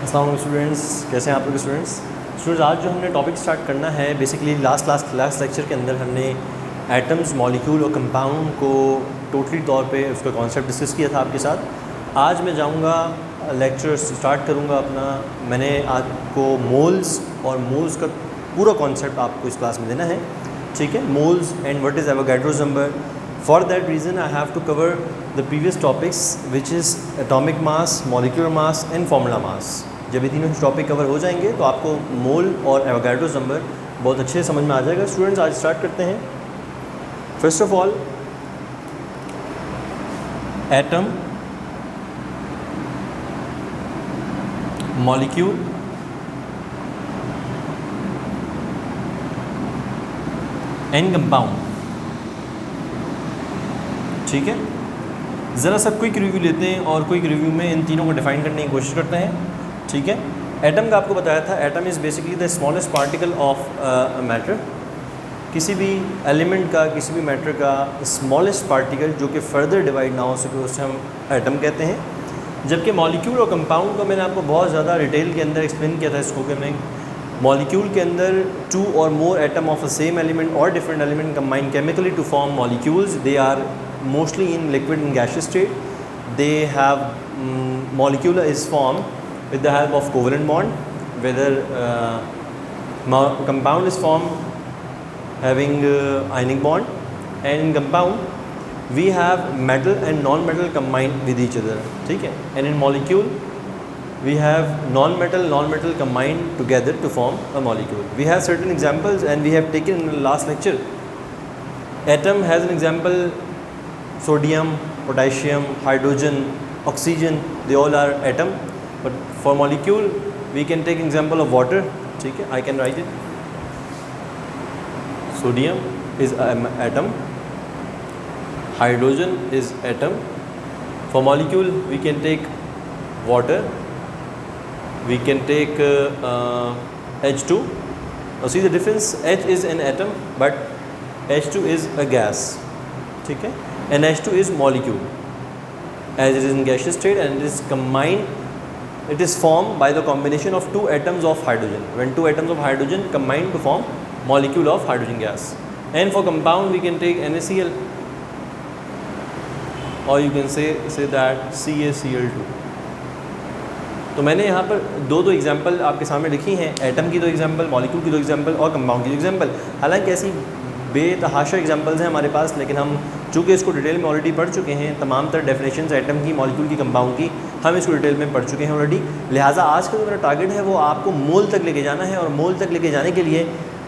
अस्सलाम वालेकुम स्टूडेंट्स, कैसे हैं आप लोग स्टूडेंट्स? आज जो हमने टॉपिक स्टार्ट करना है, बेसिकली लास्ट लेक्चर के अंदर हमने एटम्स, मॉलिक्यूल और कंपाउंड को टोटली तौर पे उसका कॉन्सेप्ट डिस्कस किया था आपके साथ। आज मैं जाऊंगा लेक्चर स्टार्ट करूंगा अपना। मैंने आपको मोल्स और मोल्स का पूरा कॉन्सेप्ट आपको इस क्लास में देना है, ठीक है। Moles and what is Avogadro's number. For that reason I have to cover the previous topics which is atomic mass, molecular mass and formula mass. जब ये तीनों टॉपिक कवर हो जाएंगे तो आपको मोल और एवोगाड्रोस नंबर बहुत अच्छे से समझ में आ जाएगा। स्टूडेंट्स, आज स्टार्ट करते हैं। First of all, atom, molecule and compound, ठीक है। ज़रा सा क्विक रिव्यू लेते हैं और क्विक रिव्यू में इन तीनों को डिफाइन करने की कोशिश करते हैं, ठीक है। एटम का आपको बताया था, atom is basically the smallest particle of matter. किसी भी एलिमेंट का, किसी भी मैटर का स्मॉलेस्ट पार्टिकल जो कि फर्दर डिवाइड ना हो सके उसे हम एटम कहते हैं। जबकि मॉलिक्यूल और कंपाउंड को मैंने आपको बहुत ज़्यादा डिटेल के अंदर एक्सप्लेन किया था इसको कि मैं मॉलिक्यूल के अंदर two or more atom of the same element or different element combine chemically to form molecules. They are mostly in liquid and gaseous state. They have molecule is formed with the help of covalent bond, whether compound is formed having ionic bond, and in compound we have metal and non-metal combined with each other, ठीक है। And in molecule we have non-metal combined together to form a molecule. We have certain examples and we have taken in the last lecture. Atom has an example: sodium, potassium, hydrogen, oxygen, they all are atom. But for molecule we can take example of water, ठीक है। I can write it. Sodium is atom, hydrogen is atom. For molecule we can take water, we can take H2. Now see the difference, H is an atom but H2 is a gas, ठीक है। And H2 is molecule, as it is in gaseous state and it is combined. It is formed by the combination of two atoms of hydrogen. When two atoms of hydrogen combine to form molecule of hydrogen gas. And for compound we can take NaCl, or you can say that CaCl2. तो मैंने यहाँ पर दो example आपके सामने लिखी हैं, atom की दो एग्जाम्पल, मॉलिक्यूल की दो एग्जाम्पल और कंपाउंड की दो एग्जाम्पल। हालांकि ऐसी बेतहाशा एग्जाम्पल्स हैं हमारे पास, लेकिन हम चूँकि इसको डिटेल में ऑलरेडी पढ़ चुके हैं, तमाम तरह डेफिनेशंस एटम की, मॉलिक्यूल की, कंपाउंड की हम इसको डिटेल में पढ़ चुके हैं ऑलरेडी। लिहाजा आज का जो मेरा टारगेट है वो आपको मोल तक लेके जाना है, और मोल तक लेके जाने के लिए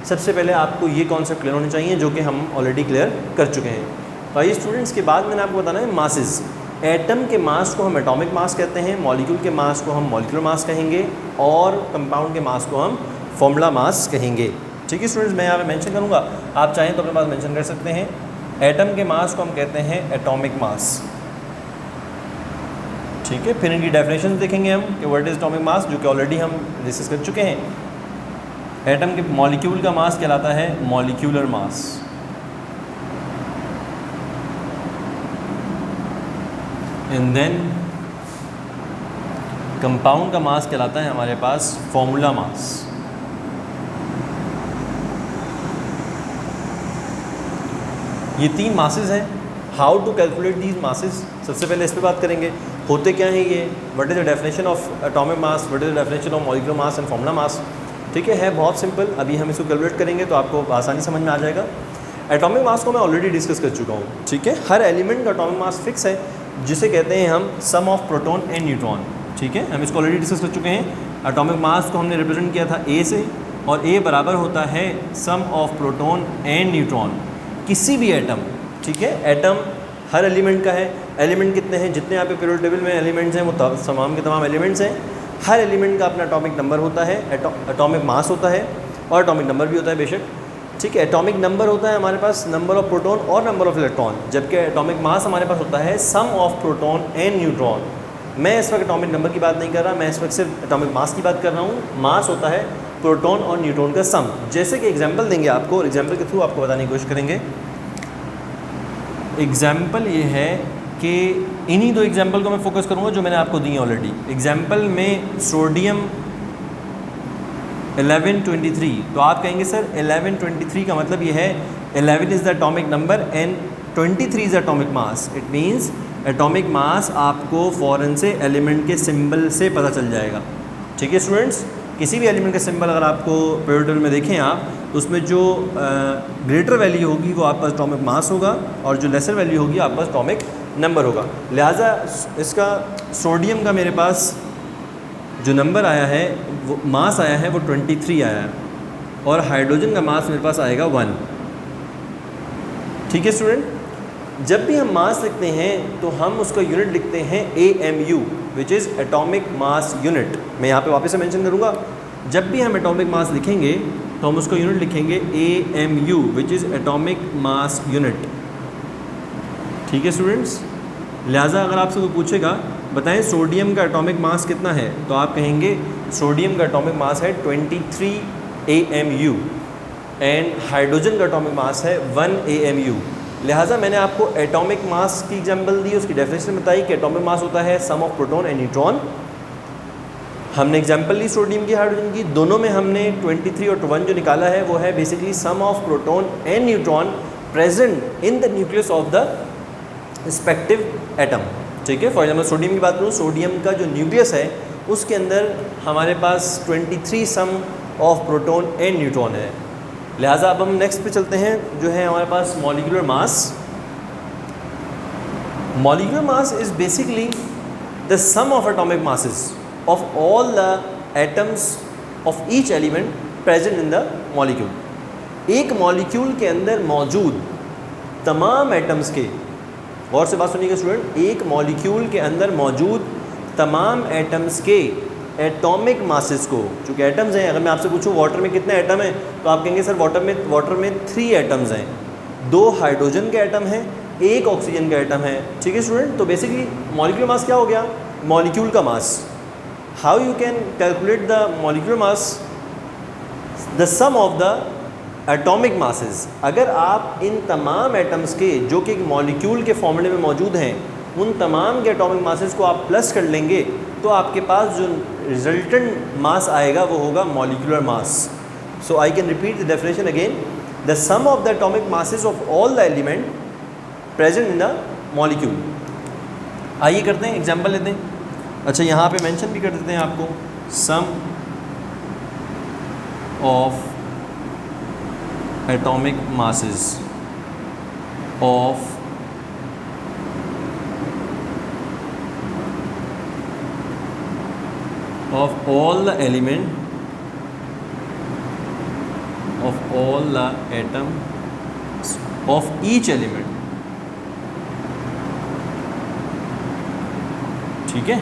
सबसे पहले आपको ये कॉन्सेप्ट क्लियर होने चाहिए जो कि हम ऑलरेडी क्लियर कर चुके हैं। तो आइए स्टूडेंट्स, के बाद मैंने आपको बताना है मासेस। एटम के मास को हम एटॉमिक मास कहते हैं, मॉलिक्यूल के मास को हम मॉलिक्यूलर मास कहेंगे, और कंपाउंड के मास को हम फॉर्मूला मास कहेंगे, ठीक है स्टूडेंट्स। मैं यहाँ पे मेंशन करूँगा, आप चाहें तो अपने पास मेंशन कर सकते हैं। एटम के मास को हम कहते हैं एटॉमिक मास, ठीक है। फिर इनकी डेफिनेशन देखेंगे हम कि व्हाट इज एटॉमिक मास, जो कि ऑलरेडी हम डिस्कस कर चुके हैं। एटम के मॉलिक्यूल का मास कहलाता है molecular mass, and then compound का मास कहलाता है हमारे पास फॉर्मूला मास। ये तीन मासेस हैं। How to calculate these masses, सबसे पहले इस पर बात करेंगे। होते क्या हैं ये, what is the definition of atomic mass, what is the definition of molecular mass and formula mass, ठीक है बहुत सिंपल। अभी हम इसको कैलकुलेट करेंगे तो आपको आसानी समझ में आ जाएगा। एटॉमिक मास को मैं ऑलरेडी डिस्कस कर चुका हूँ, ठीक है। हर एलिमेंट का एटॉमिक मास फिक्स है, जिसे कहते हैं हम सम ऑफ प्रोटॉन एंड न्यूट्रॉन, ठीक है। हम इसको ऑलरेडी डिस्कस कर चुके हैं। एटॉमिक मास को हमने रिप्रेजेंट किया था ए से, और ए बराबर होता है sum of proton and neutron, किसी भी एटम, ठीक है। एटम हर एलिमेंट का है। एलिमेंट कितने हैं, जितने यहाँ पे पीरियोडिक टेबल में एलिमेंट्स हैं वो तमाम के तमाम एलिमेंट्स हैं। हर एलिमेंट का अपना एटॉमिक नंबर होता है, एटॉमिक मास होता है, और एटॉमिक नंबर भी होता है बेशक, ठीक है। एटॉमिक नंबर होता है हमारे पास नंबर ऑफ प्रोटॉन और नंबर ऑफ इलेक्ट्रॉन, जबकि एटॉमिक मास हमारे पास होता है sum of proton and neutron. मैं इस वक्त एटॉमिक नंबर की बात नहीं कर रहा, मैं इस वक्त सिर्फ एटॉमिक मास की बात कर रहा हूँ। मास होता है प्रोटॉन और न्यूट्रॉन का सम। जैसे कि एग्जाम्पल देंगे आपको, और एग्जाम्पल के थ्रू आपको बताने की कोशिश करेंगे। एग्जाम्पल ये है कि इन्हीं दो एग्जाम्पल को मैं फोकस करूँगा जो मैंने आपको दी हैं ऑलरेडी। एग्जाम्पल में सोडियम 1123, तो आप कहेंगे सर 1123 का मतलब ये है 11 is the atomic number and 23 is atomic mass. It means atomic mass आपको फ़ौरन से एलिमेंट के सिंबल से पता चल जाएगा। ठीक है स्टूडेंट्स, किसी भी एलिमेंट का सिंबल अगर आपको पीरियोडिक टेबल में देखें आप, तो उसमें जो ग्रेटर वैल्यू होगी वो आपका एटॉमिक मास होगा और जो लेसर वैल्यू होगी आपका एटॉमिक नंबर होगा। लिहाजा इसका सोडियम का मेरे पास जो नंबर आया है, वो मास आया है वो 23 आया है, और हाइड्रोजन का मास मेरे पास आएगा 1। ठीक है स्टूडेंट, जब भी हम मास लिखते हैं तो हम उसका यूनिट लिखते हैं AMU, which is atomic mass unit. मैं यहाँ पे वापस से मेंशन करूँगा, जब भी हम एटॉमिक मास लिखेंगे तो हम उसका यूनिट लिखेंगे AMU, which is atomic mass unit. ठीक है स्टूडेंट्स, लिहाजा अगर आपसे कोई पूछेगा बताएं सोडियम का एटॉमिक मास कितना है, तो आप कहेंगे सोडियम का एटॉमिक मास है 23 AMU एंड हाइड्रोजन का एटॉमिक मास है 1 AMU। लिहाजा मैंने आपको एटॉमिक मास की एग्जांपल दी, उसकी डेफिनेशन बताई कि एटॉमिक मास होता है sum of proton and neutron. हमने एग्जांपल ली सोडियम की, हाइड्रोजन की, दोनों में हमने 23 और 1 जो निकाला है वो है basically sum of proton and neutron present in the nucleus of the respective atom. ठीक है, फॉर एग्जाम्पल सोडियम की बात करूँ, सोडियम का जो न्यूक्लियस है उसके अंदर हमारे पास 23 सम ऑफ प्रोटॉन एंड न्यूट्रॉन है। लिहाजा अब हम नेक्स्ट पे चलते हैं, जो है हमारे पास molecular mass. Molecular mass is basically the sum of atomic masses of all the atoms of each element present in the molecule. एक मॉलिक्यूल के अंदर मौजूद तमाम एटम्स के, गौर से बात सुनिएगा स्टूडेंट, एक मॉलिक्यूल के अंदर मौजूद तमाम एटम्स के एटॉमिक मासेस को, चूँकि एटम्स हैं, अगर मैं आपसे पूछूं वाटर में कितने एटम हैं तो आप कहेंगे सर वाटर में 3 एटम्स हैं, 2 हाइड्रोजन के एटम हैं, 1 ऑक्सीजन का एटम है। ठीक है स्टूडेंट, तो बेसिकली मॉलिक्यूलर मास क्या हो गया, मॉलिक्यूल का mass. How you can calculate the molecular mass, the sum of the atomic masses. अगर आप इन तमाम एटम्स के जो कि एक मॉलिक्यूल के फॉर्मूले में मौजूद हैं, उन तमाम के एटॉमिक मासेस को आप प्लस कर लेंगे तो आपके पास जो रिजल्टेंट मास आएगा वो होगा molecular mass. So I can repeat the definition again, the sum of the atomic masses of all the element present in the molecule. आइए करते हैं एग्जाम्पल लेते हैं। अच्छा, यहाँ पे मेंशन भी कर देते हैं आपको, sum of atomic masses of all the element of all the atoms of each element। ठीक है,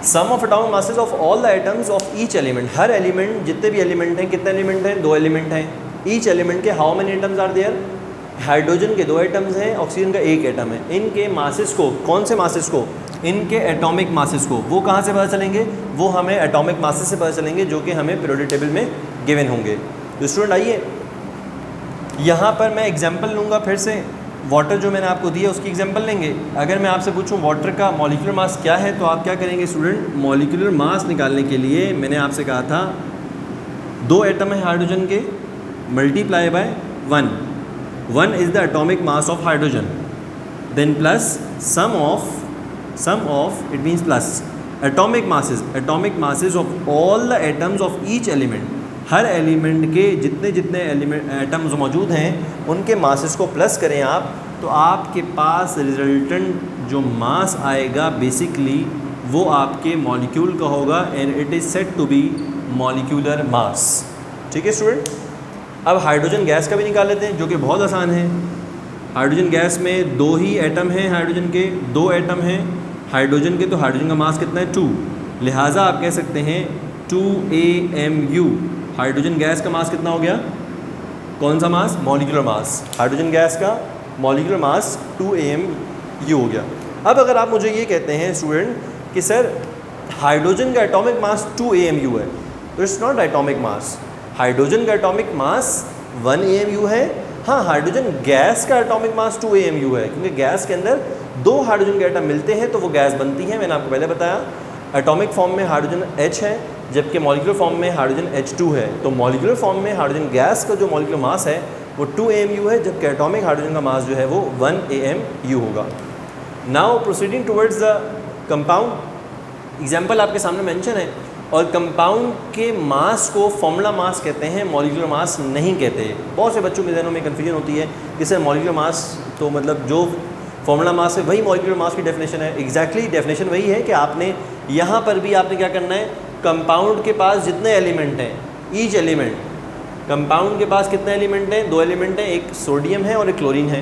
sum of atomic masses of all the atoms of each element. हर एलिमेंट, जितने भी एलिमेंट हैं, कितने एलिमेंट हैं, 2 एलिमेंट हैं। ईच एलिमेंट के how many atoms are there, hydrogen के 2 एटम्स हैं, ऑक्सीजन का 1 एटम है। इनके मासेस को, कौन से मासेस को, इनके एटॉमिक मासेस को, वो कहाँ से पता चलेंगे, वो हमें एटॉमिक मासेस से पता चलेंगे जो कि हमें पीरियोडिक टेबल में गिवन होंगे। तो स्टूडेंट आइए, यहाँ पर मैं एग्जांपल लूँगा, फिर से वाटर जो मैंने आपको दिया उसकी एग्जांपल लेंगे। अगर मैं आपसे पूछूं वाटर का मॉलिक्यूलर मास क्या है, तो आप क्या करेंगे स्टूडेंट, मॉलिक्यूलर मास निकालने के लिए मैंने आपसे कहा था 2 एटम है हाइड्रोजन के, multiply by 1 is the atomic mass of hydrogen, then plus sum of it means plus atomic masses of all the atoms of each element. हर एलिमेंट के जितने एटम्स मौजूद हैं उनके मासेस को प्लस करें आप, तो आपके पास रिजल्टेंट जो मास आएगा बेसिकली वो आपके मॉलिक्यूल का होगा and it is said to be molecular mass. ठीक है स्टूडेंट, अब हाइड्रोजन गैस का भी निकाल लेते हैं जो कि बहुत आसान है। हाइड्रोजन गैस में 2 ही एटम हैं, हाइड्रोजन के 2 एटम हैं हाइड्रोजन के, तो हाइड्रोजन का मास कितना है 2, लिहाजा आप कह सकते हैं 2AMU। हाइड्रोजन गैस का मास कितना हो गया, कौन सा मास, मॉलिक्यूलर मास। हाइड्रोजन गैस का मॉलिक्यूलर मास 2AMU हो गया। अब अगर आप मुझे ये कहते हैं स्टूडेंट कि सर हाइड्रोजन का एटॉमिक मास 2AMU है, तो it's not atomic mass. Hydrogen का एटॉमिक मास 1AMU है। हाँ, हाइड्रोजन गैस का एटॉमिक मास 2AMU है, क्योंकि गैस के अंदर दो हाइड्रोजन के एटम मिलते हैं तो वो गैस बनती है, मैंने आपको पहले बताया। एटॉमिक फॉर्म में हाइड्रोजन H है, जबकि मॉलिक्यूलर फॉर्म में हाइड्रोजन H2 है। तो मॉलिक्यूलर फॉर्म में हाइड्रोजन गैस का जो मॉलिक्यूलर मास है वो 2 AMU है, जबकि एटॉमिक हाइड्रोजन का मास जो है वो 1 AMU होगा। Now proceeding towards the compound, example आपके सामने मेंशन है, और कंपाउंड के मास को फॉर्मूला मास कहते हैं, मॉलिक्यूलर मास नहीं कहते। बहुत से बच्चों के जहनों में कन्फ्यूजन होती है कि सर मॉलिक्यूलर मास तो मतलब जो फॉर्मूला मास है वही मॉलिक्यूलर मास की डेफिनेशन है। एग्जैक्टली डेफिनेशन वही है कि आपने यहाँ पर भी आपने क्या करना है, कंपाउंड के पास जितने एलिमेंट हैं, ईच एलिमेंट, कंपाउंड के पास कितने एलिमेंट हैं, 2 एलिमेंट हैं, एक सोडियम है और एक क्लोरीन है।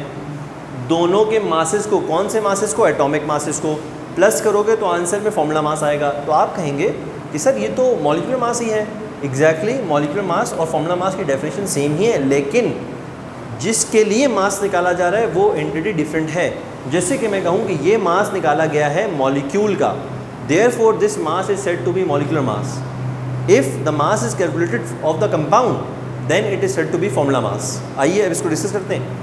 दोनों के मासेस को, कौन से मासेस को, एटॉमिक मासेस को प्लस करोगे तो आंसर में फॉर्मूला मास आएगा। तो आप कहेंगे कि सर ये तो मॉलिक्यूलर मास ही है। एग्जैक्टली मॉलिक्यूलर मास और फॉर्मूला मास की डेफिनेशन सेम ही है, लेकिन जिसके लिए मास निकाला जा रहा है वो एंटिटी डिफरेंट है। जैसे कि मैं कहूँ कि ये मास निकाला गया है मॉलिक्यूल का, therefore this mass is said to be molecular mass. If the mass is calculated of the compound then it is said to be formula mass. आइए अब इसको डिस्कस करते हैं।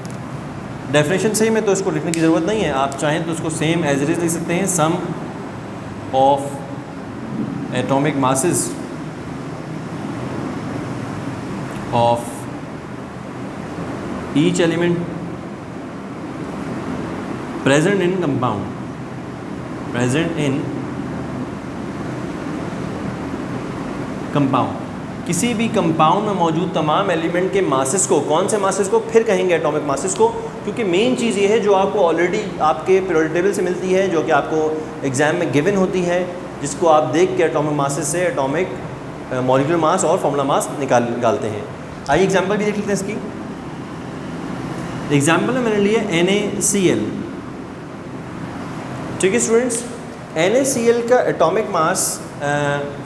डेफिनेशन सेम है तो इसको लिखने की ज़रूरत नहीं है, आप चाहें तो इसको सेम एज इट इज लिख सकते हैं। Sum of atomic masses of each element present in compound, present in compound, किसी भी कंपाउंड में मौजूद तमाम एलिमेंट के मासेस को, कौन से मासेस को, फिर कहेंगे एटॉमिक मासेस को, क्योंकि मेन चीज़ ये है जो आपको ऑलरेडी आपके पीरियोडिक टेबल से मिलती है, जो कि आपको एग्जाम में गिवन होती है, जिसको आप देख के एटॉमिक मासेस से एटॉमिक मॉलिक्यूलर मास और फॉर्मूला मास निकालते हैं। आइए एग्जाम्पल भी देख लेते हैं इसकी। एग्जाम्पल में मैंने लिया NaCl। ठीक है स्टूडेंट्स, NaCl का एटॉमिक मास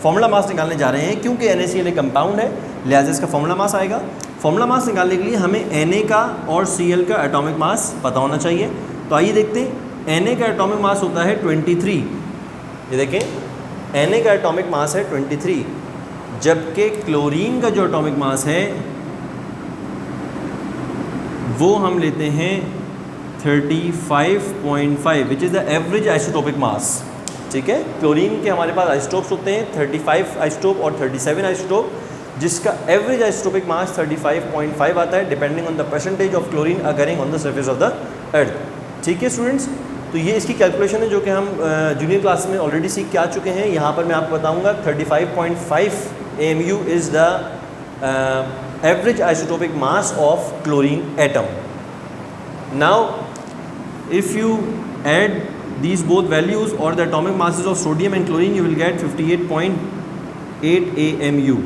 फॉर्मूला मास निकालने जा रहे हैं, क्योंकि NaCl एक कंपाउंड है लिहाजा इसका फॉर्मूला मास आएगा। फॉर्मूला मास निकालने के लिए हमें Na का और Cl का एटॉमिक मास पता होना चाहिए। तो आइए देखते हैं। Na का एटॉमिक मास होता है 23, ये देखें Na का एटॉमिक मास है 23, जबकि क्लोरीन का जो एटॉमिक मास है वो हम लेते हैं 35.5 which is the average isotopic mass. ठीक है, क्लोरीन के हमारे पास आइसोटोप्स होते हैं 35 आइसोटोप और 37 आइसोटोप, जिसका एवरेज आइसोटोपिक मास 35.5 आता है, depending on the percentage of chlorine occurring on the surface of the earth. ठीक है स्टूडेंट्स, तो ये इसकी कैलकुलेशन है जो कि हम जूनियर क्लास में ऑलरेडी सीख के आ चुके हैं। यहाँ पर मैं आपको बताऊँगा 35.5 AMU is the average isotopic mass of chlorine atom. Now if you add these both values or the atomic masses of sodium and chlorine, you will get 58.8 AMU.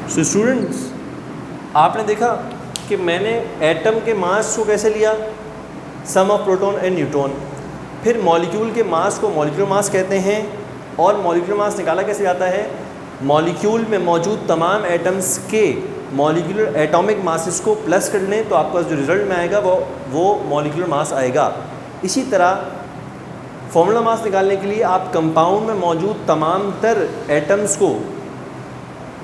So students, आपने देखा कि मैंने एटम के मास को कैसे लिया, सम of proton and neutron, फिर molecule के मास को मॉलिक्यूलर मास कहते हैं, और मॉलिक्यूलर मास निकाला कैसे जाता है, मॉलिक्यूल में मौजूद तमाम एटम्स के मॉलिक्यूलर एटॉमिक मासेस को प्लस कर लें तो आपका जो रिजल्ट में आएगा वो मॉलिक्यूलर मास आएगा। इसी तरह फॉर्मूला मास निकालने के लिए आप कंपाउंड में मौजूद तमाम तर एटम्स को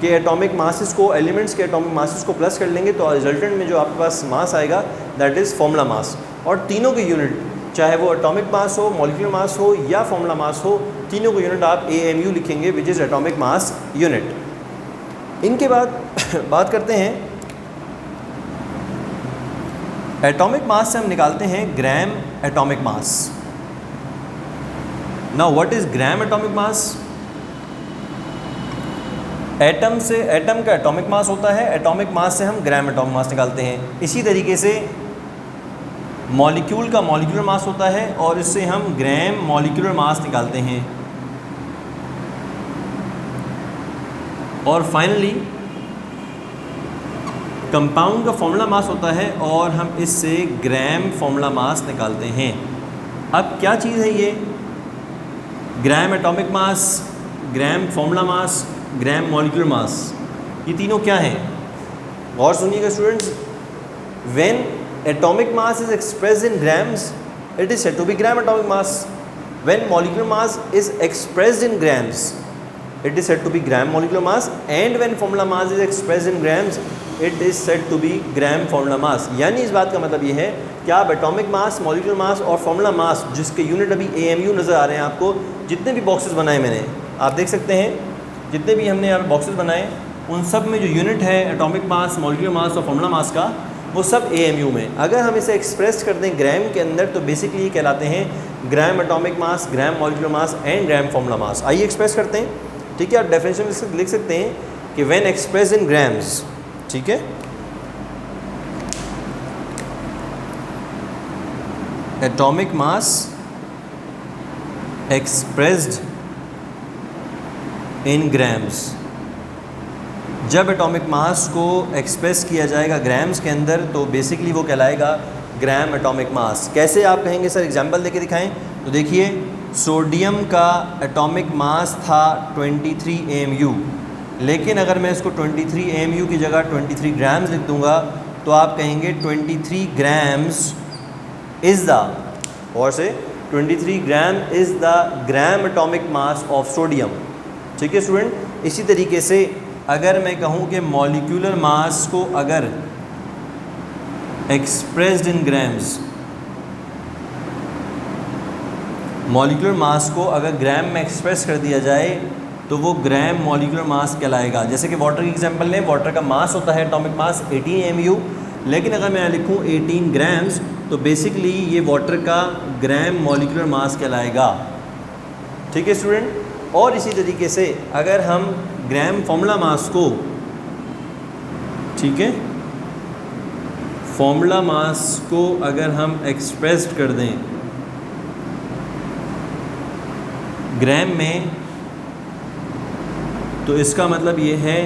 के एटॉमिक मासेस को, एलिमेंट्स के एटॉमिक मासेस को प्लस कर लेंगे तो रिजल्टेंट में जो आपके पास मास आएगा दैट इज़ फॉर्मूला मास। और तीनों के यूनिट, चाहे वो एटॉमिक मास हो, मॉलिक्यूलर मास हो या फॉर्मूला मास हो, तीनों को यूनिट आप AMU लिखेंगे विच इज़ एटॉमिक मास यूनिट। इनके बाद बात करते हैं एटॉमिक मास से हम निकालते हैं gram atomic mass. Now what is gram atomic mass? Atom से, एटम का एटॉमिक मास होता है, एटॉमिक मास से हम ग्राम एटॉमिक मास निकालते हैं। इसी तरीके से मॉलिक्यूल का मॉलिक्यूलर मास होता है और इससे हम ग्राम मॉलिक्यूलर मास निकालते हैं। और फाइनली कंपाउंड का फॉर्मूला मास होता है और हम इससे ग्राम फॉर्मूला मास निकालते हैं। अब क्या चीज़ है ये gram atomic mass, gram formula mass, gram molecular mass, ये तीनों क्या हैं? गौर सुनिएगा students. When atomic mass is expressed in grams, it is said to be gram atomic mass. When molecular mass is expressed in grams, it is said to be gram molecular mass, and when formula mass is expressed in grams, it is said to be gram formula mass. यानी इस बात का मतलब ये है क्या आप atomic mass, molecular mass और फॉर्मूला मास, जिसके यूनिट अभी AMU नज़र आ रहे हैं आपको, जितने भी बॉक्सेस बनाए मैंने, आप देख सकते हैं जितने भी हमने यहाँ बॉक्सेस बनाए, उन सब में जो यूनिट है एटॉमिक मास, मॉलिक्यूलर मास और फॉर्मूला मास का, वो सब AMU में। अगर हम इसे एक्सप्रेस कर दें ग्राम के अंदर तो बेसिकली ये कहलाते हैं gram atomic mass, gram molecular mass and gram formula mass. आइए एक्सप्रेस करते हैं, ठीक है। आप डेफिनेशन लिख सकते हैं कि व्हेन एक्सप्रेस इन ग्राम्स, ठीक है, atomic mass expressed in grams, जब एटॉमिक मास को एक्सप्रेस किया जाएगा ग्राम्स के अंदर तो बेसिकली वो कहलाएगा ग्राम एटॉमिक मास। कैसे आप कहेंगे सर, एग्जांपल देके दिखाएं। तो देखिए, सोडियम का एटॉमिक मास था 23 AMU, लेकिन अगर मैं इसको 23 AMU की जगह 23 ग्राम्स लिख दूंगा तो आप कहेंगे 23 ग्राम्स इज़ द, और से 23 gram is the gram atomic mass of sodium, ठीक है स्टूडेंट। इसी तरीके से अगर मैं कहूँ कि मॉलिक्यूलर मास को अगर expressed in grams, molecular mass को अगर ग्राम में एक्सप्रेस कर दिया जाए तो वो ग्राम मॉलिक्यूलर मास कहलाएगा। जैसे कि वाटर की एग्जांपल लें, वाटर का मास होता है एटॉमिक मास 18 AMU, लेकिन अगर मैं लिखूँ 18 ग्राम्स तो बेसिकली ये वाटर का ग्राम मॉलिक्यूलर मास कहलाएगा, ठीक है स्टूडेंट। और इसी तरीके से अगर हम ग्राम फॉर्मूला मास को, ठीक है, फॉर्मूला मास को अगर हम एक्सप्रेस्ड कर दें ग्राम में तो इसका मतलब ये है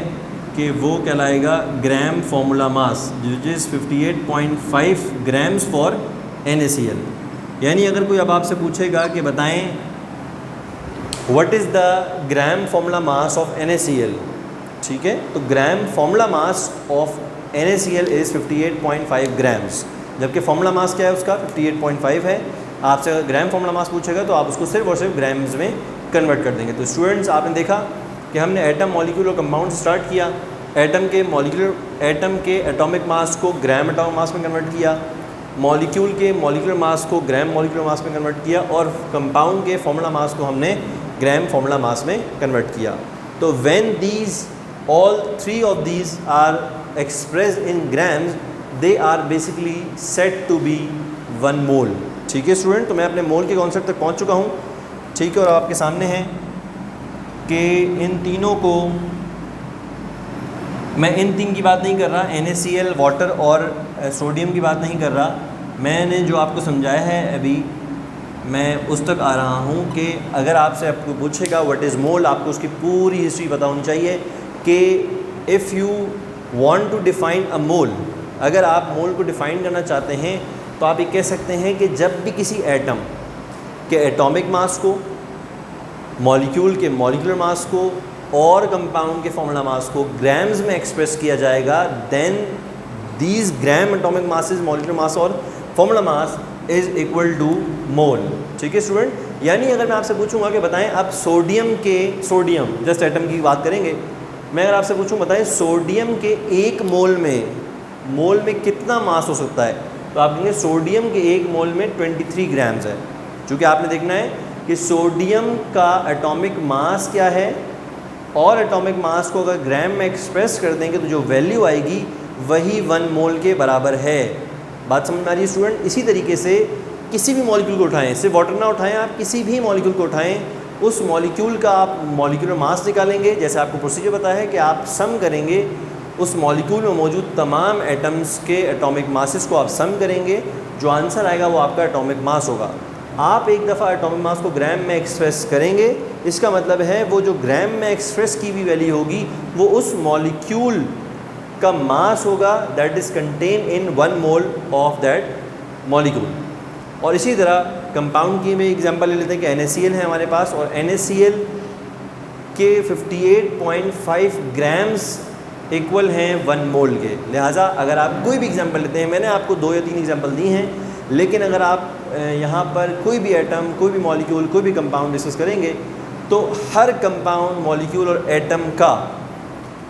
कि वो कहलाएगा gram formula mass, which is 58.5 grams for NaCl। यानी अगर कोई अब आपसे पूछेगा कि बताएं what is the gram formula mass of NaCl, ठीक है, तो gram formula mass of NaCl is 58.5 grams, जबकि फॉर्मूला मास क्या है उसका 58.5 है। आपसे अगर ग्राम फॉर्मूला मास पूछेगा तो आप उसको सिर्फ और सिर्फ ग्राम्स में कन्वर्ट कर देंगे। तो स्टूडेंट्स, आपने देखा कि हमने एटम, मॉलिक्यूल और कंपाउंड स्टार्ट किया, एटम के एटॉमिक मास को ग्राम एटॉमिक मास में कन्वर्ट किया, मॉलिक्यूल के मॉलिक्यूलर मास को ग्राम मॉलिक्यूलर मास में कन्वर्ट किया, और कंपाउंड के फॉर्मूला मास को हमने ग्राम फॉर्मूला मास में कन्वर्ट किया। तो when these all three of these are expressed in grams, they are basically set to be 1 mole, ठीक है स्टूडेंट। तो मैं अपने मोल के कॉन्सेप्ट तक पहुंच चुका हूं, ठीक है, और आपके सामने है कि इन तीनों को, मैं इन तीन की बात नहीं कर रहा, NaCl, वाटर और सोडियम की बात नहीं कर रहा, मैंने जो आपको समझाया है अभी मैं उस तक आ रहा हूँ कि अगर आपसे आपको पूछेगा व्हाट इज़ मोल, आपको उसकी पूरी हिस्ट्री पता होनी चाहिए कि if you want to define a mole, अगर आप मोल को डिफ़ाइन करना चाहते हैं तो आप ये कह सकते हैं कि जब भी किसी एटम के एटॉमिक मास को, मॉलिक्यूल के मॉलिक्यूलर मास को और कंपाउंड के फॉर्मूला मास को ग्राम्स में एक्सप्रेस किया जाएगा, then these gram atomic masses, molecular mass और formula mass is equal to mole, ठीक है स्टूडेंट। यानी अगर मैं आपसे पूछूंगा कि बताएं आप सोडियम जस्ट एटम की बात करेंगे, मैं अगर आपसे पूछूं बताएं सोडियम के 1 मोल में कितना मास हो सकता है, तो आप कहेंगे सोडियम के 1 मोल में 23 ग्राम्स है। चूँकि आपने देखना है कि सोडियम का एटॉमिक मास क्या है, और एटॉमिक मास को अगर ग्राम में एक्सप्रेस कर देंगे तो जो वैल्यू आएगी वही 1 मोल के बराबर है। बात समझ में आ रही है स्टूडेंट। इसी तरीके से किसी भी मॉलिक्यूल को उठाएं, सिर्फ वाटर ना उठाएं, आप किसी भी मॉलिक्यूल को उठाएं, उस मॉलिक्यूल का आप मॉलिक्यूलर मास निकालेंगे, जैसे आपको प्रोसीजर पता है कि आप सम करेंगे उस मॉलिक्यूल में मौजूद तमाम एटम्स के एटॉमिक मासेस को आप सम करेंगे, जो आंसर आएगा वो आपका एटॉमिक मास होगा। आप एक दफ़ा एटॉमिक मास को ग्राम में एक्सप्रेस करेंगे, इसका मतलब है वो जो ग्राम में एक्सप्रेस की हुई वैल्यू होगी वो उस मॉलिक्यूल का मास होगा that is contain in 1 mole of that molecule. और इसी तरह कंपाउंड की भी एग्जांपल ले लेते हैं कि NaCl है हमारे पास, और NaCl के 58.5 ग्राम्स इक्वल हैं 1 मोल के। लिहाजा अगर आप कोई भी एग्जांपल लेते हैं, मैंने आपको 2 या 3 एग्जांपल दी हैं, लेकिन अगर आप यहाँ पर कोई भी एटम, कोई भी मॉलिक्यूल, कोई भी कंपाउंड डिस्कस करेंगे तो हर कंपाउंड, मॉलिक्यूल और एटम का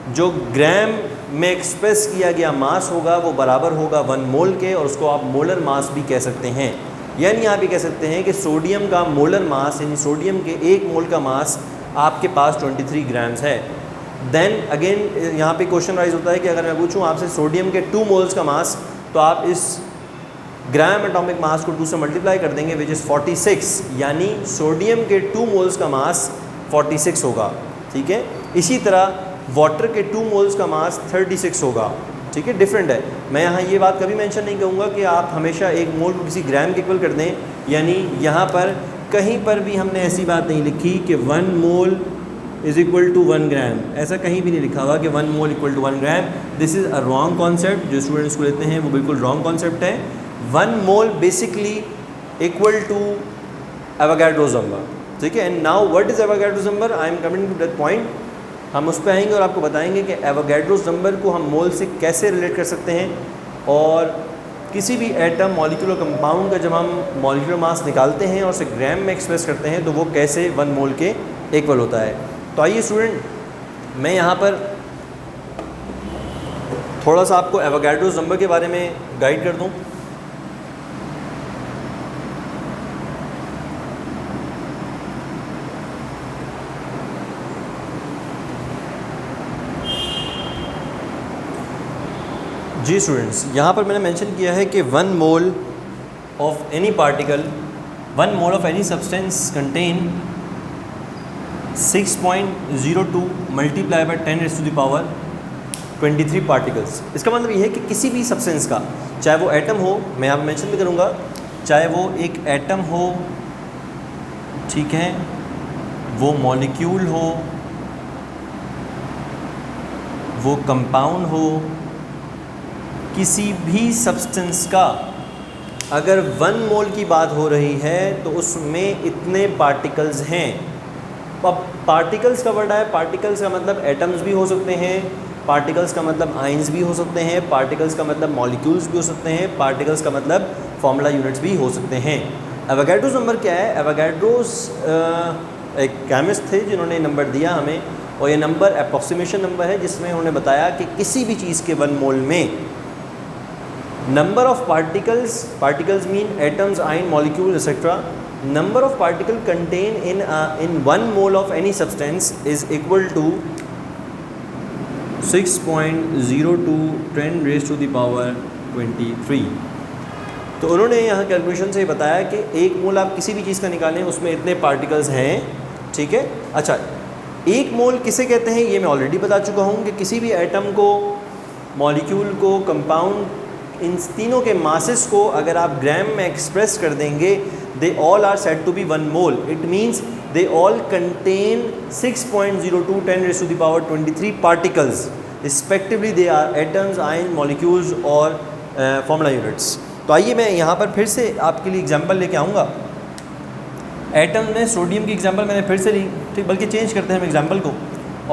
जो ग्राम में एक्सप्रेस किया गया मास होगा वो बराबर होगा 1 मोल के, और उसको आप मोलर मास भी कह सकते हैं। यानी आप ये कह सकते हैं कि सोडियम का मोलर मास, यानी सोडियम के 1 मोल का मास आपके पास 23 ग्राम्स है। देन अगेन यहाँ पे क्वेश्चन राइज होता है कि अगर मैं पूछूँ आपसे सोडियम के 2 मोल्स का मास, तो आप इस ग्राम एटॉमिक मास को 2 से मल्टीप्लाई कर देंगे विच इज़ 46, यानी सोडियम के 2 मोल्स का मास 46 होगा। ठीक है, इसी तरह वाटर के 2 मोल्स का मास 36 होगा। ठीक है, डिफरेंट है। मैं यहाँ ये बात कभी मेंशन नहीं करूँगा कि आप हमेशा 1 मोल को किसी ग्राम के इक्वल कर दें, यानी यहाँ पर कहीं पर भी हमने ऐसी बात नहीं लिखी कि 1 mole is equal to 1 gram, ऐसा कहीं भी नहीं लिखा हुआ कि 1 mole equal to 1 gram. This is a wrong concept, जो स्टूडेंट्स को लेते हैं वो बिल्कुल रॉन्ग कॉन्सेप्ट है। 1 mole basically equal to Avogadro's number. ठीक है, and now what is Avogadro's number, I am coming to that point. हम उस पर आएंगे और आपको बताएंगे कि एवोगाड्रोस नंबर को हम मोल से कैसे रिलेट कर सकते हैं, और किसी भी एटम, मॉलिक्यूल और कंपाउंड का जब हम मॉलिक्यूलर मास निकालते हैं और उसे ग्राम में एक्सप्रेस करते हैं तो वो कैसे 1 मोल के इक्वल होता है। तो आइए स्टूडेंट, मैं यहाँ पर थोड़ा सा आपको एवोगाड्रोस नंबर के बारे में गाइड कर दूँ। जी स्टूडेंट्स, यहाँ पर मैंने मेंशन किया है कि 1 mole of any particle, 1 mole of any substance contain 6.02 multiply by 10⁻⁻23 particles. इसका मतलब ये है कि किसी भी सब्सटेंस का, चाहे वो एटम हो, मैं यहाँ मेंशन भी करूँगा, चाहे वो एक एटम हो, ठीक है, वो मॉलिक्यूल हो, वो कंपाउंड हो, किसी भी सब्सटेंस का अगर 1 मोल की बात हो रही है तो उसमें इतने पार्टिकल्स हैं। अब पार्टिकल्स का वर्ड है, पार्टिकल्स का मतलब एटम्स भी हो सकते हैं, पार्टिकल्स का मतलब आइंस भी हो सकते हैं, पार्टिकल्स का मतलब मॉलिक्यूल्स भी हो सकते हैं, पार्टिकल्स का मतलब फॉर्मूला यूनिट्स भी हो सकते हैं। एवोगाड्रोस नंबर क्या है? एवोगाड्रोस एक केमिस्ट थे जिन्होंने नंबर दिया हमें, और ये नंबर अप्रॉक्सीमेशन नंबर है जिसमें उन्होंने बताया कि किसी भी चीज़ के 1 मोल में number of particles mean atoms, ion, molecule, etc. Number of particle contained in 1 mole of any substance is equal to 6.02 10⁻23। तो उन्होंने यहाँ कैलकुलेशन से बताया कि 1 मोल आप किसी भी चीज़ का निकालें उसमें इतने पार्टिकल्स हैं। ठीक है, अच्छा 1 मोल किसे कहते हैं ये मैं ऑलरेडी बता चुका हूँ कि किसी भी एटम को, मॉलिक्यूल को, कंपाउंड, इन तीनों के मासेस को अगर आप ग्राम में एक्सप्रेस कर देंगे, they all are said to be 1 mole. It means they all contain 6.02 10⁻23 particles respectively. They are atoms, ions, molecules और फॉर्मूला यूनिट्स। तो आइए मैं यहाँ पर फिर से आपके लिए एग्जांपल लेके आऊँगा। एटम में सोडियम की एग्जांपल मैंने फिर से ली, ठीक, बल्कि चेंज करते हैं हम एग्जांपल को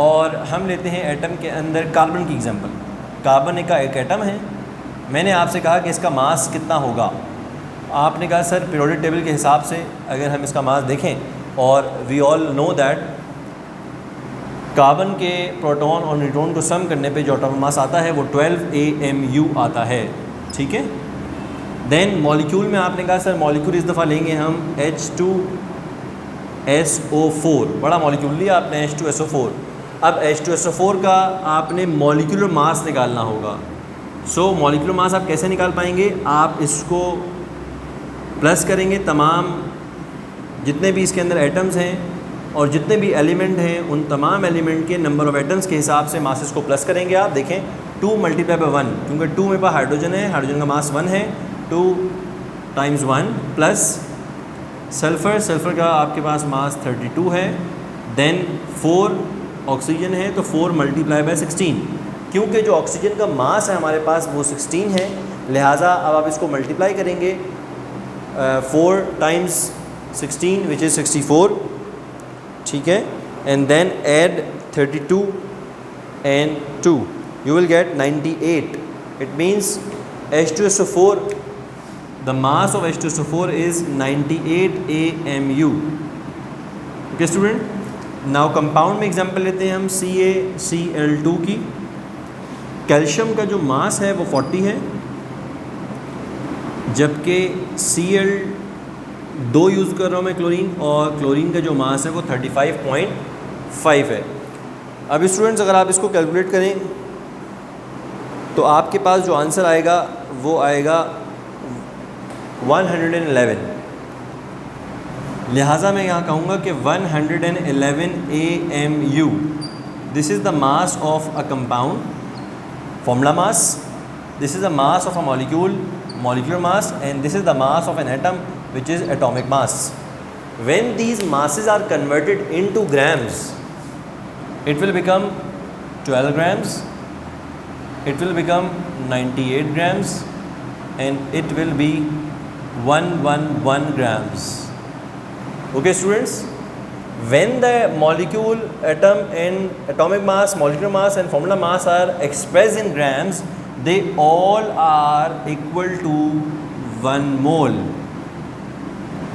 और हम लेते हैं एटम के अंदर कार्बन की एग्जांपल। कार्बन का एक एटम है, मैंने आपसे कहा कि इसका मास कितना होगा। आपने कहा सर पीरियोडिक टेबल के हिसाब से अगर हम इसका मास देखें, और we all know that carbon के प्रोटॉन और न्यूट्रॉन को सम करने पे जो एटॉमिक मास आता है वो 12 AMU आता है। ठीक है, देन मॉलिक्यूल में आपने कहा सर मॉलिक्यूल इस दफ़ा लेंगे हम H2SO4, बड़ा मॉलिक्यूल लिया आपने H2SO4। अब H2SO4 का आपने मॉलिक्यूलर मास निकालना होगा। सो मॉलिक्यूलर मास आप कैसे निकाल पाएंगे? आप इसको प्लस करेंगे, तमाम जितने भी इसके अंदर एटम्स हैं और जितने भी एलिमेंट हैं उन तमाम एलिमेंट के नंबर ऑफ़ एटम्स के हिसाब से मासेस को प्लस करेंगे। आप देखें 2 × 1 क्योंकि 2 में पास हाइड्रोजन है, हाइड्रोजन का मास 1 है, 2 × 1 प्लस सल्फ़र का आपके पास मास 32 है, देन 4 ऑक्सीजन है तो 4 × 16। क्योंकि जो ऑक्सीजन का मास है हमारे पास वो 16 है, लिहाजा अब आप इसको मल्टीप्लाई करेंगे 4 × 16 विच इज़ 64। ठीक है, and then add 32 and 2 you will get 98. It means H2SO4, the mass of H2SO4 is 98 AMU. Okay student, now compound में एग्जाम्पल लेते हैं हम CaCl2 की। कैल्शियम का जो मास है वो 40 है, जबकि Cl2 यूज़ कर रहा हूँ मैं क्लोरीन, और क्लोरीन का जो मास है वो 35.5 है। अब स्टूडेंट्स अगर आप इसको कैलकुलेट करें तो आपके पास जो आंसर आएगा वो आएगा 111। लिहाजा मैं यहाँ कहूँगा कि 111 AMU, this is the mass of a compound, formula mass, this is the mass of a molecule, molecular mass, and this is the mass of an atom, which is atomic mass. When these masses are converted into grams, it will become 12 grams, it will become 98 grams, and it will be 111 grams. Okay students, when the molecule, atom and atomic mass, molecular mass and formula mass are expressed in grams, they all are equal to 1 mole.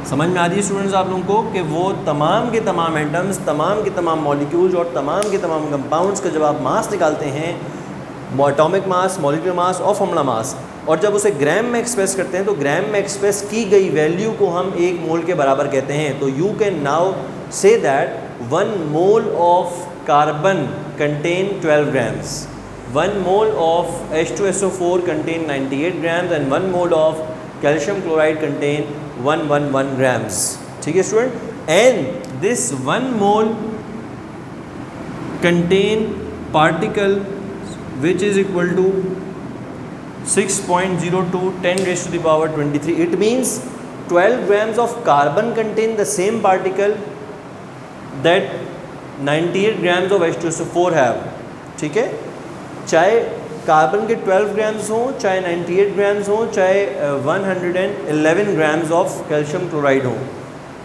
समझ में आ रही है students आप लोगों को कि वो तमाम के तमाम एटम्स, तमाम के तमाम मॉलिक्यूल्स और तमाम के तमाम कंपाउंड्स का जब आप मास निकालते हैं, एटॉमिक मास, मॉलिक्यूलर मास और फॉर्मूला मास, और जब उसे ग्राम में एक्सप्रेस करते हैं तो ग्राम में एक्सप्रेस की गई वैल्यू को हम 1 मोल के बराबर कहते हैं। तो you can now say that 1 mole of carbon contain 12 grams, 1 mole of H2SO4 contain 98 grams and 1 mole of calcium chloride contain 111 grams. ठीक है student, and this 1 mole contain particle which is equal to 6.02 10 raised to the power 23. It means 12 grams of carbon contain the same particle that 98 grams of H2SO4 have. ठीक है, चाहे carbon के 12 grams हों, चाहे 98 grams हों, चाहे 111 grams of calcium chloride हों,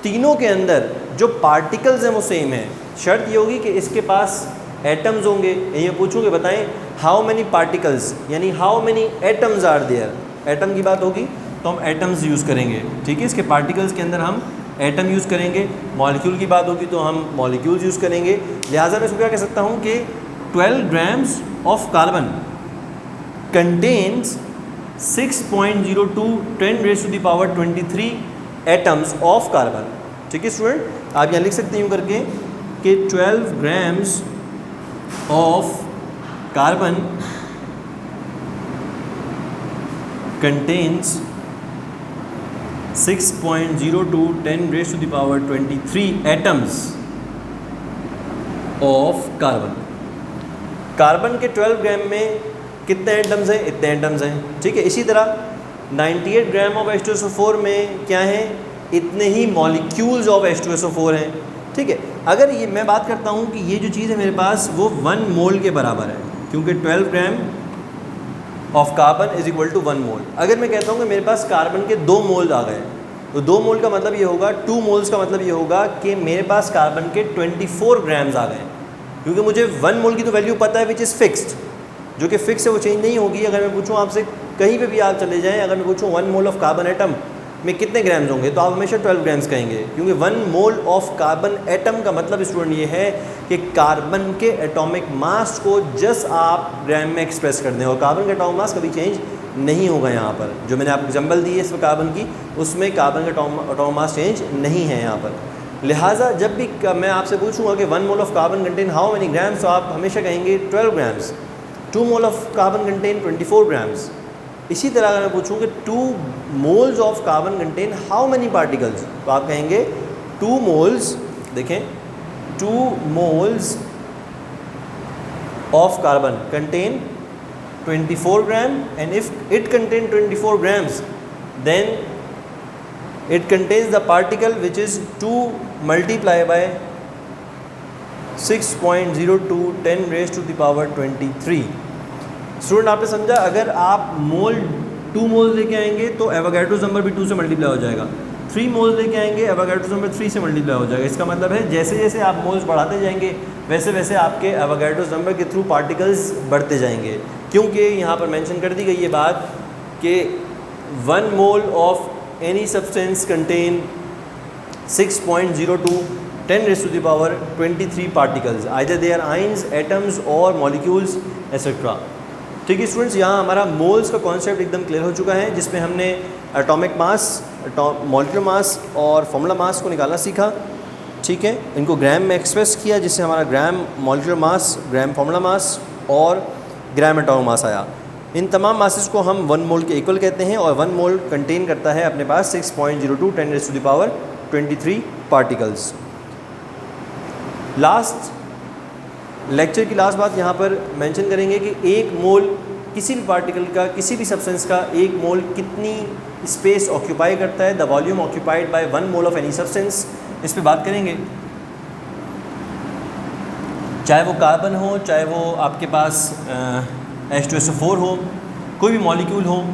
तीनों के अंदर जो पार्टिकल्स हैं वो सेम है। शर्त ये होगी कि इसके पास एटम्स होंगे। ये पूछूंगे बताएं हाउ मेनी पार्टिकल्स, यानी how many atoms are there. Atom की बात होगी तो हम एटम्स यूज़ करेंगे, ठीक है, इसके पार्टिकल्स के अंदर हम एटम यूज़ करेंगे। मॉलिक्यूल की बात होगी तो हम मॉलिक्यूल्स यूज़ करेंगे। लिहाजा मैं इसको क्या कह सकता हूँ कि 12 grams of carbon contains 6.02 10 raised to the power 23 atoms of carbon. ठीक है स्टूडेंट, आप यहाँ लिख सकते हैं यूँ करके कि 12 grams of carbon contains 6.02 10 raised to the power 23 atoms of carbon. Carbon के 12 ग्राम में कितने एटम्स हैं? इतने एटम्स हैं, ठीक है। इसी तरह 98 ग्राम ऑफ H2SO4 में क्या है? इतने ही मॉलिक्यूल्स ऑफ H2SO4 हैं, ठीक है। अगर ये मैं बात करता हूँ कि ये जो चीज़ है मेरे पास वो 1 मोल के बराबर है, क्योंकि 12 gram of carbon is equal to 1 mole. अगर मैं कहता हूँ कि मेरे पास कार्बन के 2 मोल्स आ गए, तो 2 मोल का मतलब ये होगा, 2 मोल्स का मतलब ये होगा कि मेरे पास कार्बन के 24 ग्राम्स आ गए, क्योंकि मुझे 1 मोल की तो वैल्यू पता है विच इज़ फिक्स्ड, जो कि फिक्स है, वो चेंज नहीं होगी। अगर मैं पूछूं आपसे, कहीं पे भी आप चले जाएं, अगर मैं पूछूं 1 मोल ऑफ कार्बन एटम में कितने ग्राम्स होंगे, तो आप हमेशा 12 ग्राम्स कहेंगे, क्योंकि 1 मोल ऑफ कार्बन एटम का मतलब स्टूडेंट ये है कि कार्बन के एटॉमिक मास को जस्ट आप ग्राम में एक्सप्रेस कर दें, और कार्बन का एटॉमिक मास कभी चेंज नहीं होगा। यहाँ पर जो मैंने आपको एग्जाम्पल दी है इस कार्बन की, उसमें कार्बन का एटॉमिक मास चेंज नहीं है यहाँ पर। लिहाजा जब भी मैं आपसे पूछूंगा कि 1 mole of carbon contain how many grams, तो आप हमेशा कहेंगे 12 grams. 2 mole of carbon contain 24 grams. इसी तरह अगर मैं पूछूं कि 2 moles of carbon contain how many particles, तो आप कहेंगे 2 मोल्स, देखें 2 moles of carbon contain 24 gram, and if it contain 24 grams then it contains the particle which is 2 multiplied by 6.02 10 raised to the power 23। Student आपने समझा? अगर आप मोल 2 moles लेके आएंगे तो एवोगैड्रोस नंबर भी 2 से मल्टीप्लाई हो जाएगा, 3 मोल्स लेके आएंगे एवोगैड्रोस नंबर 3 से मल्टीप्लाई हो जाएगा। इसका मतलब है जैसे जैसे आप मोल्स बढ़ाते जाएंगे वैसे वैसे आपके एवोगैड्रोस नंबर के थ्रू पार्टिकल्स बढ़ते जाएंगे, क्योंकि यहाँ पर मेंशन कर दी गई ये बात कि 1 mole of any substance contain 6.02 10 raised to the power 23 particles, either they are ions, atoms or molecules etc. ठीक है स्टूडेंट्स, यहाँ हमारा मोल्स का कॉन्सेप्ट एकदम क्लियर हो चुका है, जिसमें हमने एटॉमिक मास, मॉलिक्यूलर मास और फॉर्मूला मास को निकालना सीखा। ठीक है, इनको ग्राम में एक्सप्रेस किया, जिससे हमारा gram molecular mass, gram formula mass और ग्राम एटॉमिक मास आया। इन तमाम मासेस को हम 1 मोल के इक्वल कहते हैं, और 1 मोल कंटेन करता है अपने पास 6.02 10⁻23 पार्टिकल्स। लास्ट लेक्चर की लास्ट बात यहाँ पर मेंशन करेंगे कि 1 मोल किसी भी पार्टिकल का, किसी भी सब्सटेंस का 1 मोल कितनी स्पेस ऑक्यूपाई करता है, the volume occupied by 1 mole of any substance, इस पे बात करेंगे। चाहे वो कार्बन हो, चाहे वो आपके पास H2SO4 हो, कोई भी मॉलिक्यूल हो,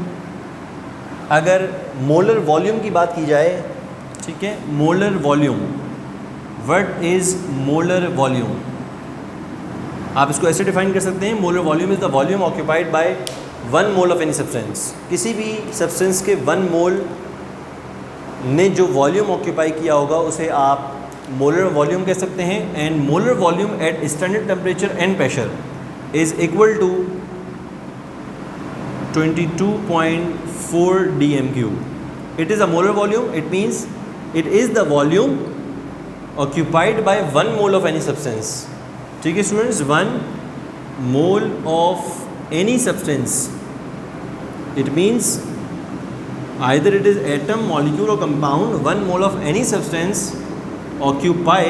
अगर मोलर वॉल्यूम की बात की जाए, ठीक है, molar volume, what is molar volume, आप इसको ऐसे डिफाइन कर सकते हैं, molar volume is the volume occupied by 1 mole of any substance. किसी भी सब्सटेंस के 1 मोल ने जो वॉल्यूम ऑक्यूपाई किया होगा उसे आप मोलर वॉल्यूम कह सकते हैं। And molar volume at standard temperature and pressure is equal to 22.4 dm³। It is a molar volume, it means it is the volume occupied by 1 mole of any substance। ठीक है students, 1 mole of any substance, it means either it is atom, molecule or compound, 1 mole of any substance occupy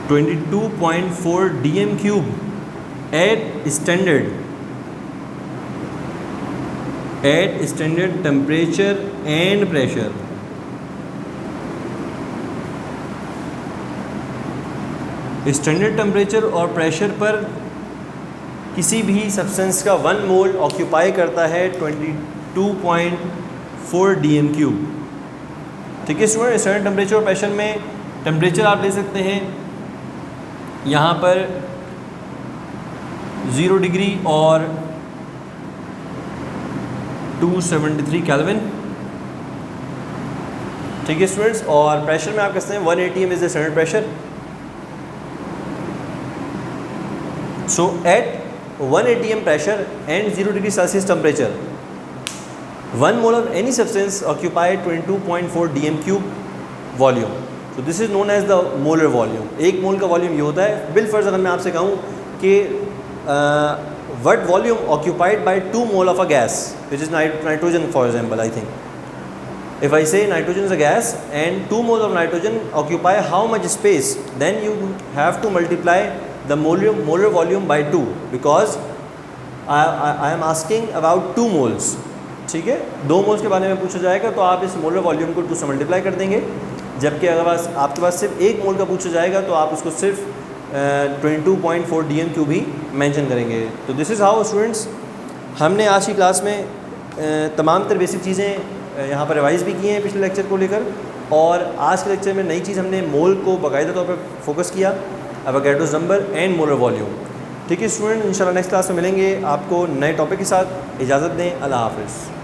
22.4 dm³ at standard temperature and pressure। Standard temperature और pressure पर किसी भी substance का 1 मोल occupy करता है 22.4 dm³। ठीक है student, standard temperature और प्रेशर में टेम्परेचर आप ले सकते हैं यहाँ पर 0 डिग्री और 273 केल्विन। ठीक है स्टूडेंट्स, और प्रेशर में आप कहते हैं 1 atm is the standard pressure. So at 1 atm pressure and 0 degree Celsius temperature, 1 mole of any substance occupy 22.4 dm³ volume। So this is known as the molar volume। 1 मोल का volume ये होता है। बिलफर्ज अगर मैं आपसे कहूँ कि what volume occupied by 2 mole of a gas which is nitrogen for example, I think if I say nitrogen is a gas and 2 moles of nitrogen occupy how much space, then you have to multiply the molar volume by 2 because I am asking about 2 moles। ठीक है, 2 moles के बारे में पूछा जाएगा तो आप इस मोलर वॉल्यूम को 2 से मल्टीप्लाई कर देंगे, जबकि अगर आपके पास सिर्फ 1 मोल का पूछा जाएगा तो आप उसको सिर्फ 22.4 dm³ भी मेंशन करेंगे। तो दिस इज़ हाउ स्टूडेंट्स हमने आज की क्लास में तमाम तर बेसिक चीज़ें यहाँ पर रिवाइज़ भी की हैं पिछले लेक्चर को लेकर, और आज के लेक्चर में नई चीज़ हमने मोल को बाकायदा तौर पर फोकस किया, Avogadro's number and molar volume. ठीक है स्टूडेंट, इंशाल्लाह नेक्स्ट क्लास में मिलेंगे आपको नए टॉपिक के साथ। इजाज़त दें, अल्लाह हाफ़िज़।